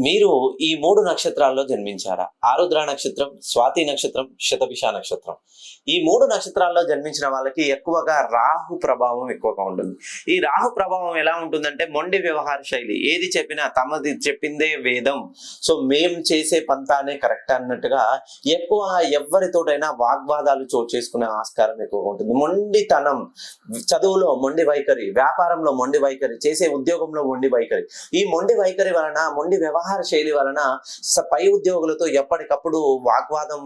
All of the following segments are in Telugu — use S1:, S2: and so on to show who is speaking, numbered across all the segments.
S1: మీరు ఈ 3 నక్షత్రాల్లో జన్మించారా? ఆరుద్ర నక్షత్రం, స్వాతి నక్షత్రం, శతభిష నక్షత్రం. ఈ 3 నక్షత్రాల్లో జన్మించిన వాళ్ళకి ఎక్కువగా రాహు ప్రభావం ఎక్కువగా ఉంటుంది. ఈ రాహు ప్రభావం ఎలా ఉంటుందంటే మొండి వ్యవహార శైలి. ఏది చెప్పినా తమది చెప్పిందే వేదం. సో మేం చేసే పంతానే కరెక్ట్ అన్నట్టుగా ఎక్కువ ఎవరితోటైనా వాగ్వాదాలు చోటు చేసుకునే ఆస్కారం ఎక్కువగా ఉంటుంది. మొండితనం, చదువులో మొండి వైఖరి, వ్యాపారంలో మొండి వైఖరి, చేసే ఉద్యోగంలో మొండి వైఖరి. ఈ మొండి వైఖరి వలన, మొండి వ్యవహార శైలి వలన పై ఉద్యోగులతో ఎప్పటికప్పుడు వాగ్వాదం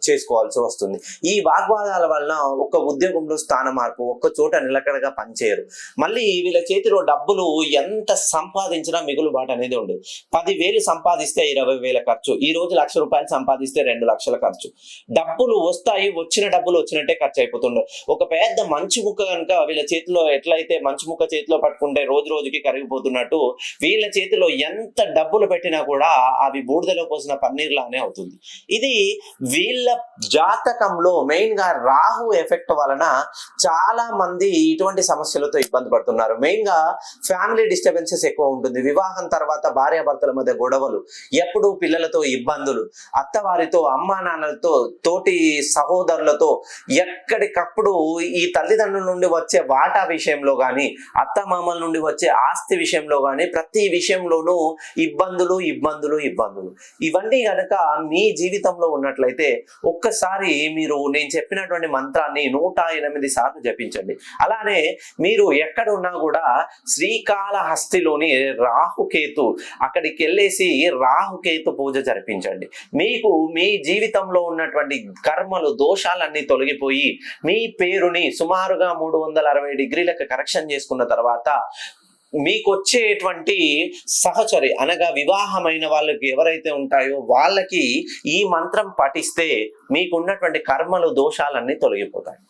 S1: చేసుకోవాల్సి వస్తుంది. ఈ వాగ్వాదాల వలన ఒక్క ఉద్యోగంలో స్థాన మార్పు, ఒక్క చోట నిలకడగా పనిచేయరు. మళ్ళీ వీళ్ళ చేతిలో డబ్బులు ఎంత సంపాదించినా మిగులుబాటు అనేది ఉండదు. 10,000 సంపాదిస్తే 20,000 ఖర్చు. ఈ రోజు ₹1,00,000 సంపాదిస్తే 2,00,000 ఖర్చు. డబ్బులు వస్తాయి, వచ్చిన డబ్బులు వచ్చినట్టే ఖర్చు అయిపోతుండే. ఒక పెద్ద మంచు ముక్క కనుక వీళ్ళ చేతిలో ఎట్లయితే మంచు ముక్క చేతిలో పట్టుకుంటే రోజు రోజుకి కరిగిపోతున్నట్టు వీళ్ళ చేతిలో ఎంత డబ్బులు పెట్టినా కూడా అవి బూడిదలో పోసిన పన్నీర్లానే అవుతుంది. ఇది వీళ్ళ జాతకంలో మెయిన్ గా రాహు ఎఫెక్ట్ వలన చాలా మంది ఇటువంటి సమస్యలతో ఇబ్బంది పడుతున్నారు. మెయిన్ గా ఫ్యామిలీ డిస్టర్బెన్సెస్ ఎక్కువ ఉంటుంది. వివాహం తర్వాత భార్యాభర్తల మధ్య గొడవలు, ఎప్పుడు పిల్లలతో ఇబ్బందులు, అత్తవారితో, అమ్మా నాన్నలతో, తోటి సహోదరులతో ఎక్కడికప్పుడు ఈ తల్లిదండ్రుల నుండి వచ్చే వాటా విషయంలో కానీ, అత్తమామల నుండి వచ్చే ఆస్తి విషయంలో కానీ, ప్రతి విషయంలోనూ ఇబ్బందులు ఇబ్బందులు ఇబ్బందులు. ఇవన్నీ గనక మీ జీవితంలో ఉన్నట్లయితే ఒక్కసారి మీరు నేను చెప్పినటువంటి మంత్రాన్ని 108 సార్లు జపించండి. అలానే మీరు ఎక్కడ ఉన్నా కూడా శ్రీకాళహస్తిలోని రాహుకేతు అక్కడికి వెళ్ళేసి రాహుకేతు పూజ జరిపించండి. మీకు మీ జీవితంలో ఉన్నటువంటి కర్మలు, దోషాలన్నీ తొలగిపోయి మీ పేరుని సుమారుగా 360 డిగ్రీలకు కరెక్షన్ చేసుకున్న తర్వాత మీకు వచ్చేటువంటి సహచరి అనగా వివాహమైన వాళ్ళకి ఎవరైతే ఉంటాయో వాళ్ళకి ఈ మంత్రం పఠిస్తే మీకున్నటువంటి కర్మలు, దోషాలన్నీ తొలగిపోతాయి.